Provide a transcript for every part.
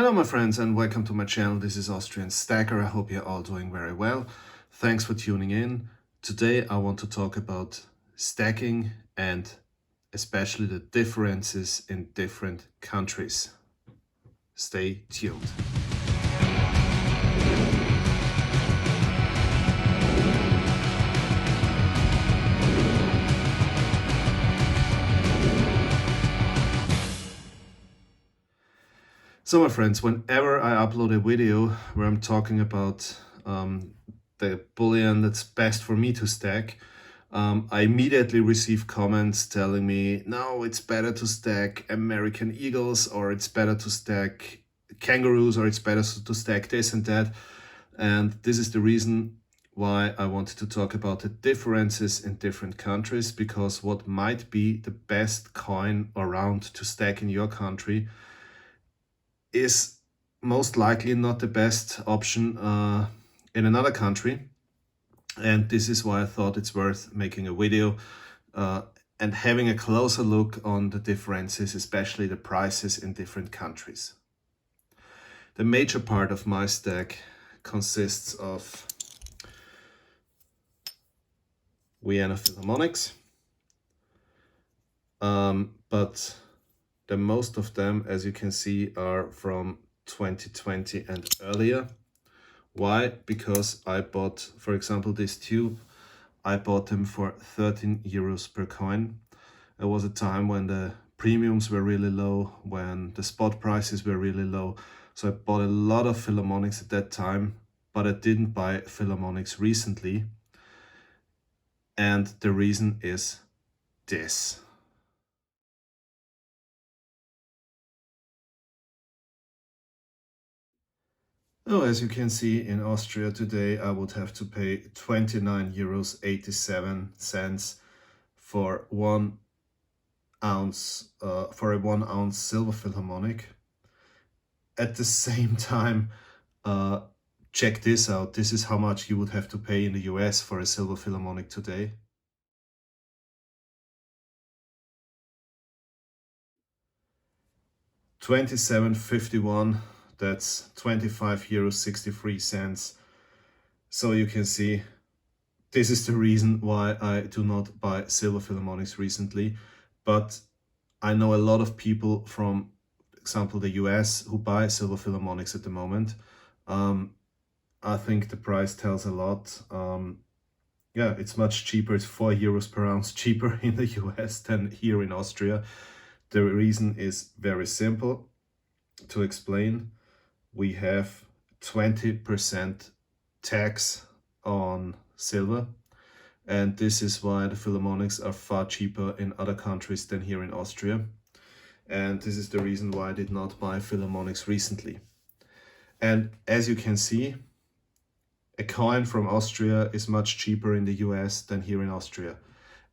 Hello my friends and welcome to my channel. This is Austrian Stacker. I hope you're all doing very well. Thanks for tuning in. Today I want to talk about stacking and especially the differences in different countries. Stay tuned. So my friends, whenever I upload a video where I'm talking about the bullion that's best for me to stack, I immediately receive comments telling me, no, it's better to stack American Eagles, or it's better to stack Kangaroos, or it's better to stack this and that. And this is the reason why I wanted to talk about the differences in different countries, because what might be the best coin around to stack in your country is most likely not the best option in another country. And this is why I thought it's worth making a video and having a closer look on the differences, especially the prices in different countries. The major part of my stack consists of Vienna Philharmonics, but the most of them, as you can see, are from 2020 and earlier. Why? Because I bought, for example, this tube, I bought them for 13 euros per coin. There was a time when the premiums were really low, when the spot prices were really low. So I bought a lot of Philharmonics at that time, but I didn't buy Philharmonics recently. And the reason is this. Oh, as you can see, in Austria today, I would have to pay 29.87 euros for 1 ounce, for a 1 ounce silver Philharmonic. At the same time, check this out. This is how much you would have to pay in the US for a silver Philharmonic today. $27.51. That's 25.63 euros. So you can see, this is the reason why I do not buy silver Philharmonics recently. But I know a lot of people from, for example, the US who buy silver Philharmonics at the moment. I think the price tells a lot. Yeah, it's much cheaper. It's 4 euros per ounce cheaper in the US than here in Austria. The reason is very simple to explain. We have 20% tax on silver, and this is why the Philharmonics are far cheaper in other countries than here in Austria. And this is the reason why I did not buy Philharmonics recently. And as you can see, a coin from Austria is much cheaper in the US than here in Austria.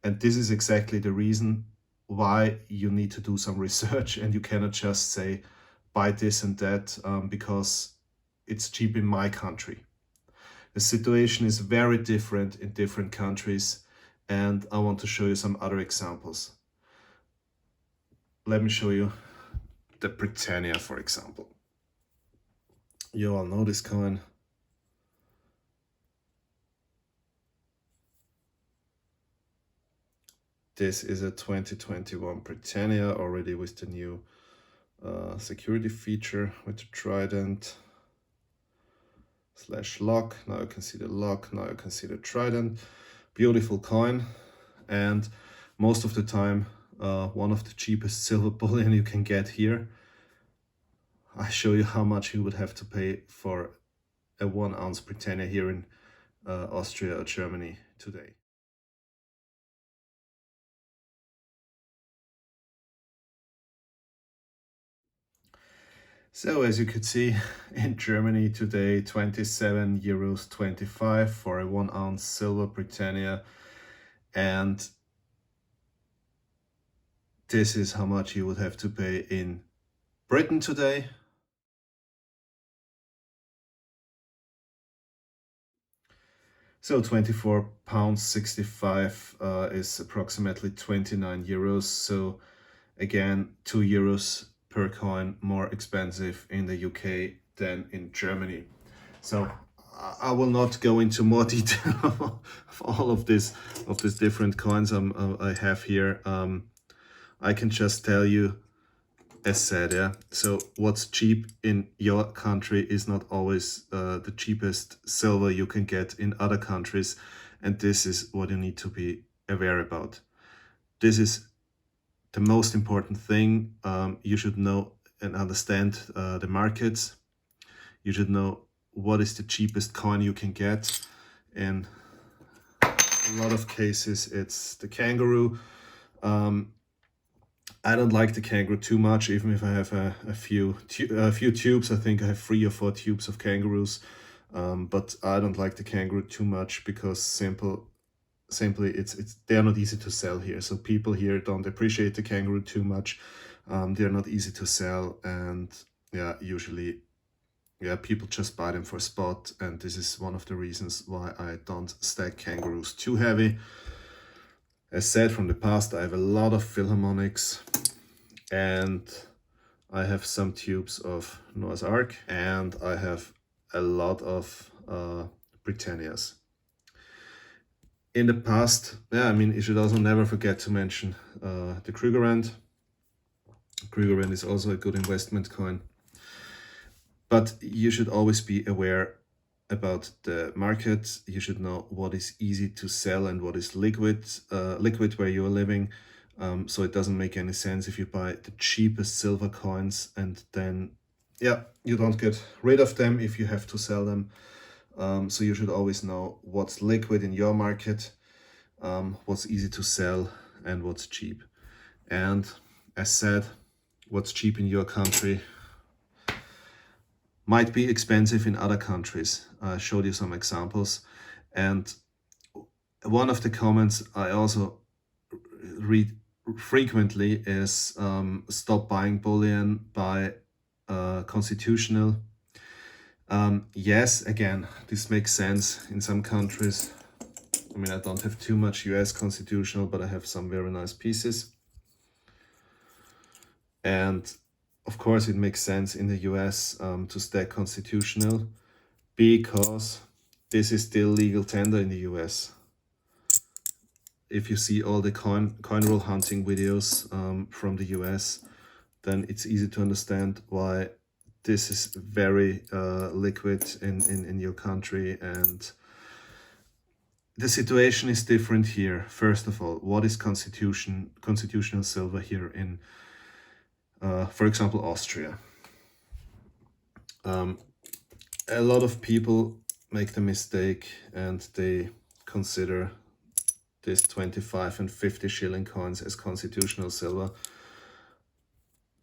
And this is exactly the reason why you need to do some research, and you cannot just say, buy this and that because it's cheap in my country. The situation is very different in different countries, and I want to show you some other examples. Let me show you the Britannia, for example. You all know this coin. This is a 2021 Britannia, already with the new security feature with the trident / lock. Now you can see the lock, now you can see the trident. Beautiful coin, and most of the time one of the cheapest silver bullion you can get here. I show you how much you would have to pay for a 1 ounce Britannia here in Austria or Germany today. So as you could see, in Germany today, 27.25 euros for a 1 ounce silver Britannia. And this is how much you would have to pay in Britain today. So £24.65 is approximately 29 euros. So again, 2 euros per coin more expensive in the UK than in Germany. So I will not go into more detail of all of these different coins I have here. I can just tell you, as said, yeah. So what's cheap in your country is not always the cheapest silver you can get in other countries, and this is what you need to be aware about. This is the most important thing. You should know and understand the markets. You should know what is the cheapest coin you can get. In a lot of cases, it's the Kangaroo. I don't like the Kangaroo too much, even if I have a few tubes. I think I have 3 or 4 tubes of Kangaroos, but I don't like the Kangaroo too much because simply they're not easy to sell here. So people here don't appreciate the Kangaroo too much. They're not easy to sell, and yeah, usually people just buy them for spot, and this is one of the reasons why I don't stack Kangaroos too heavy. As said from the past, I have a lot of Philharmonics, and I have some tubes of Noah's Ark, and I have a lot of Britannias. In the past, I mean, you should also never forget to mention the Krugerrand. Krugerrand is also a good investment coin. But you should always be aware about the market. You should know what is easy to sell and what is liquid where you are living. So it doesn't make any sense if you buy the cheapest silver coins and then, you don't get rid of them if you have to sell them. So you should always know what's liquid in your market, what's easy to sell, and what's cheap. And as said, what's cheap in your country might be expensive in other countries. I showed you some examples, and one of the comments I also read frequently is stop buying bullion, buy constitutional. Yes, again, this makes sense in some countries. I mean, I don't have too much US constitutional, but I have some very nice pieces. And of course, it makes sense in the US to stack constitutional because this is still legal tender in the US. If you see all the coin roll hunting videos from the US, then it's easy to understand why this is very liquid in your country. And the situation is different here. First of all, what is constitutional silver here in for example, Austria? A lot of people make the mistake and they consider this 25 and 50 shilling coins as constitutional silver.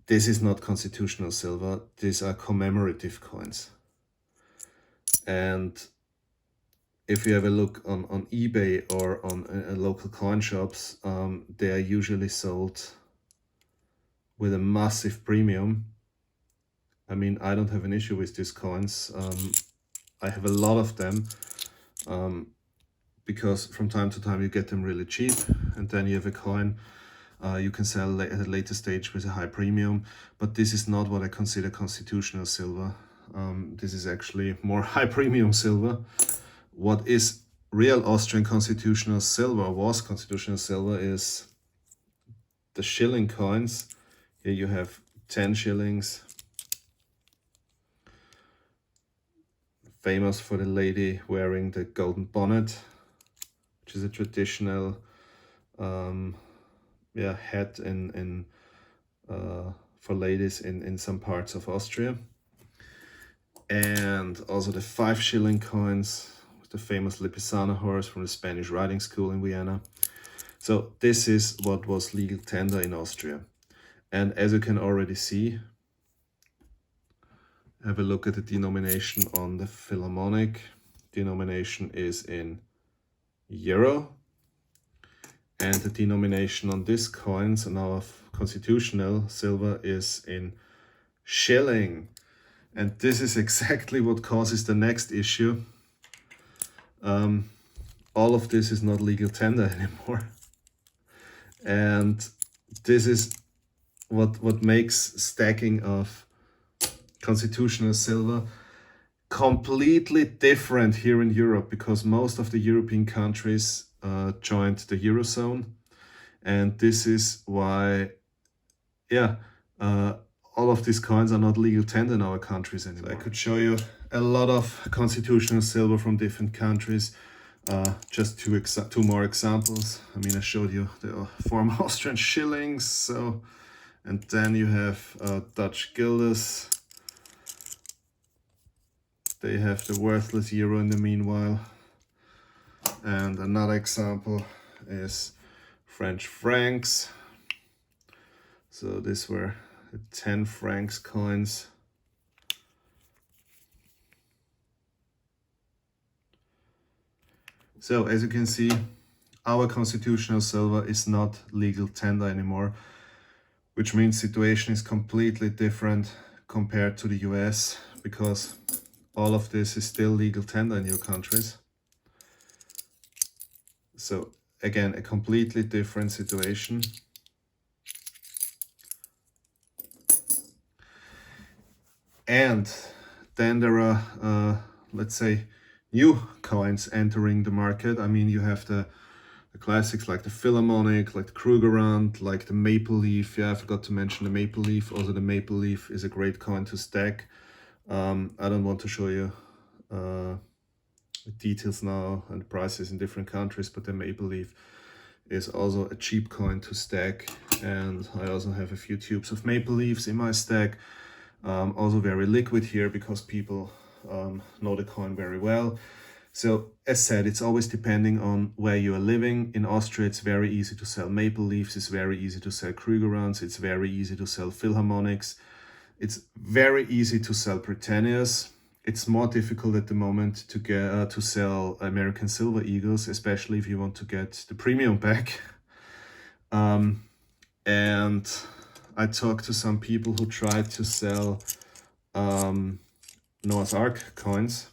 This is not constitutional silver. These are commemorative coins. And if you have a look on eBay or on local coin shops, they are usually sold with a massive premium. I mean, I don't have an issue with these coins. I have a lot of them because from time to time you get them really cheap, and then you have a coin you can sell at a later stage with a high premium. But this is not what I consider constitutional silver. This is actually more high premium silver. What is real Austrian constitutional silver, was constitutional silver, is the shilling coins. Here you have 10 shillings. Famous for the lady wearing the golden bonnet, which is a traditional hat in for ladies in some parts of Austria. And also the 5 shilling coins with the famous Lipizzaner horse from the Spanish riding school in Vienna. So this is what was legal tender in Austria. And as you can already see, have a look at the denomination on the Philharmonic. Denomination is in euro. And the denomination on these coins and our constitutional silver is in shilling. And this is exactly what causes the next issue. All of this is not legal tender anymore. And this is what makes stacking of constitutional silver completely different here in Europe, because most of the European countries joined the Eurozone, and this is why, yeah, all of these coins are not legal tender in our countries anymore. So I could show you a lot of constitutional silver from different countries. Just two more examples. I mean, I showed you the former Austrian shillings, so, and then you have Dutch guilders. They have the worthless euro in the meanwhile. And another example is French francs. So these were the 10 francs coins. So as you can see, our constitutional silver is not legal tender anymore, which means situation is completely different compared to the US, because all of this is still legal tender in your countries. So again, a completely different situation. And then there are, let's say, new coins entering the market. I mean, you have the classics like the Philharmonic, like the Krugerrand, like the Maple Leaf. Yeah, I forgot to mention the Maple Leaf. Also, the Maple Leaf is a great coin to stack. I don't want to show you the details now and prices in different countries, but the Maple Leaf is also a cheap coin to stack. And I also have a few tubes of Maple Leaves in my stack. Also very liquid here, because people know the coin very well. So as said, it's always depending on where you are living. In Austria, it's very easy to sell Maple Leaves. It's very easy to sell Krugerrands. It's very easy to sell Philharmonics. It's very easy to sell Britannias. It's more difficult at the moment to get to sell American Silver Eagles, especially if you want to get the premium back. And I talked to some people who tried to sell Noah's Ark coins.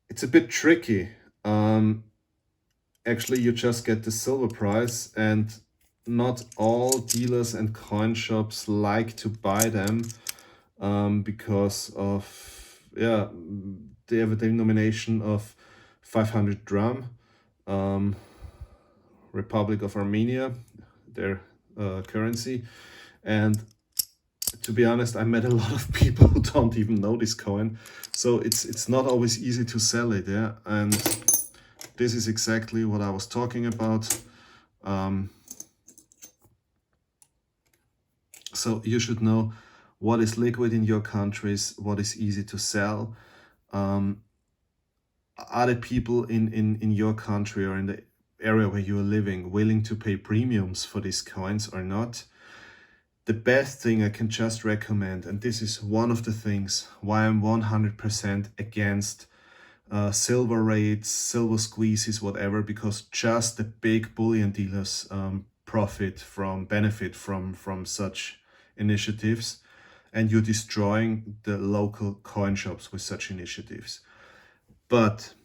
It's a bit tricky. Actually, you just get the silver price, and not all dealers and coin shops like to buy them because of, yeah, they have a denomination of 500 dram. Republic of Armenia, their currency. And to be honest, I met a lot of people who don't even know this coin, so it's not always easy to sell it. Yeah, and this is exactly what I was talking about. So you should know what is liquid in your countries, what is easy to sell. Are the people in your country or in the area where you are living willing to pay premiums for these coins or not? The best thing I can just recommend, and this is one of the things why I'm 100% against silver rates, silver squeezes, whatever, because just the big bullion dealers benefit from such initiatives, and you're destroying the local coin shops with such initiatives. But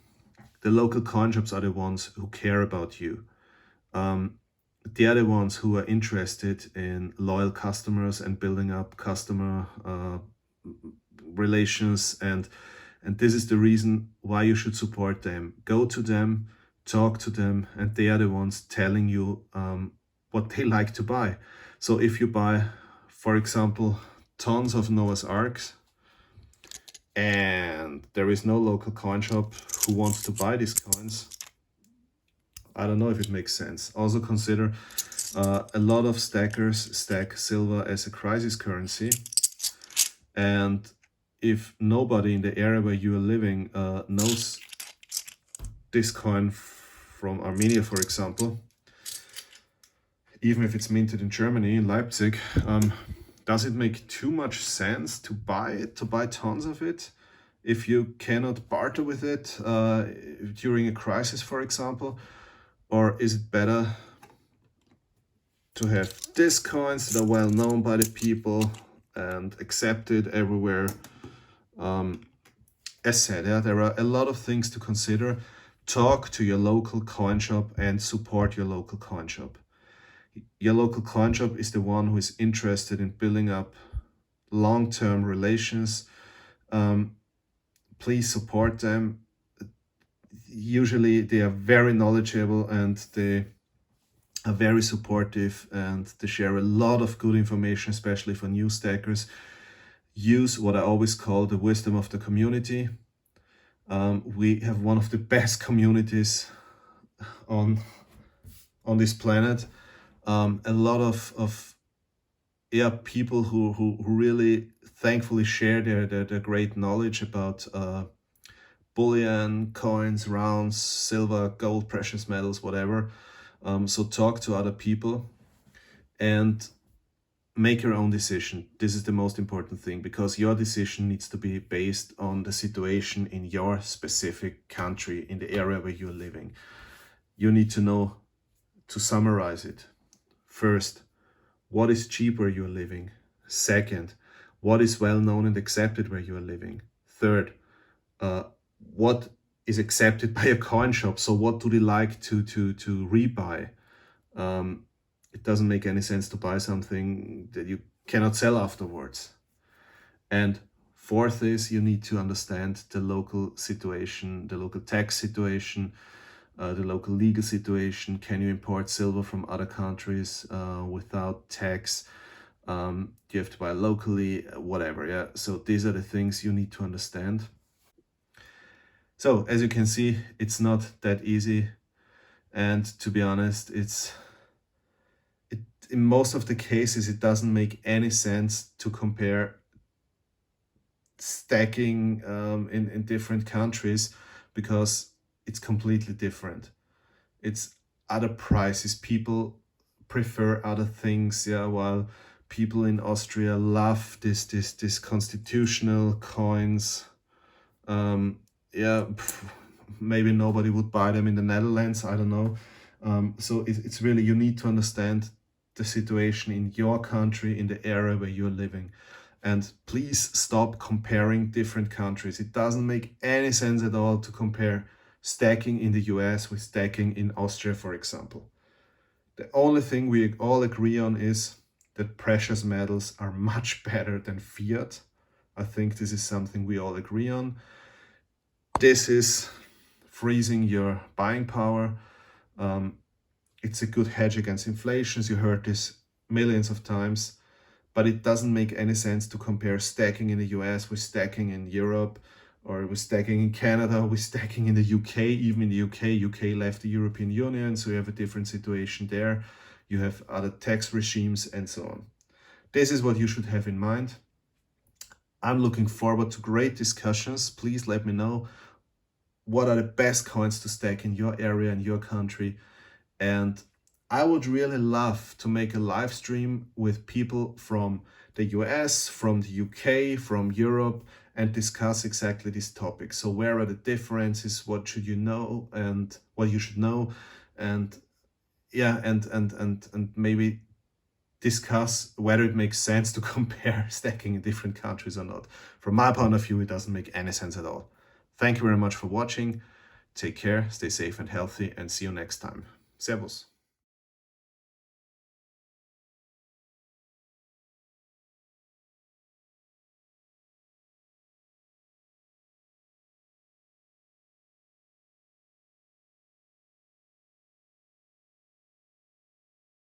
the local coin shops are the ones who care about you. They are the ones who are interested in loyal customers and building up customer relations, and this is the reason why you should support them. Go to them, talk to them, and they are the ones telling you what they like to buy. So if you buy, for example, tons of Noah's Arks, and there is no local coin shop who wants to buy these coins, I don't know if it makes sense. Also consider a lot of stackers stack silver as a crisis currency, and if nobody in the area where you are living knows this coin from Armenia, for example, even if it's minted in Germany, in Leipzig, does it make too much sense to buy it, to buy tons of it, if you cannot barter with it during a crisis, for example? Or is it better to have these coins that are well known by the people and accepted everywhere? As said, yeah, there are a lot of things to consider. Talk to your local coin shop and support your local coin shop. Your local coin shop is the one who is interested in building up long-term relations. Please support them. Usually they are very knowledgeable and they are very supportive, and they share a lot of good information, especially for new stackers. Use what I always call the wisdom of the community. We have one of the best communities on this planet. A lot of people who really thankfully share their great knowledge about bullion, coins, rounds, silver, gold, precious metals, whatever. So talk to other people and make your own decision. This is the most important thing, because your decision needs to be based on the situation in your specific country, in the area where you're living. You need to know, to summarize it. First, what is cheap where you're living? Second, what is well known and accepted where you're living? Third, what is accepted by a coin shop? So what do they like to rebuy? It doesn't make any sense to buy something that you cannot sell afterwards. And fourth is, you need to understand the local situation, the local tax situation, the local legal situation. Can you import silver from other countries without tax? Do you have to buy locally? Whatever, yeah. So these are the things you need to understand. So as you can see, it's not that easy. And to be honest, in most of the cases, it doesn't make any sense to compare stacking in different countries, because it's completely different. It's other prices. People prefer other things, yeah, while people in Austria love this constitutional coins. Yeah, maybe nobody would buy them in the Netherlands, I don't know. So it's really, you need to understand the situation in your country, in the area where you're living. And please stop comparing different countries. It doesn't make any sense at all to compare stacking in the US with stacking in Austria, for example. The only thing we all agree on is that precious metals are much better than fiat. I think this is something we all agree on. This is freezing your buying power. It's a good hedge against inflation. You heard this millions of times, but it doesn't make any sense to compare stacking in the US with stacking in Europe, or with stacking in Canada, with stacking in the UK. Even in the UK left the European Union, so you have a different situation there. You have other tax regimes and so on. This is what you should have in mind. I'm looking forward to great discussions. Please let me know what are the best coins to stack in your area, in your country. And I would really love to make a live stream with people from the US, from the UK, from Europe, and discuss exactly this topic. So where are the differences? What should you know, and what you should know? And yeah, and maybe discuss whether it makes sense to compare stacking in different countries or not. From my point of view, it doesn't make any sense at all. Thank you very much for watching. Take care, stay safe and healthy, and see you next time. Servus.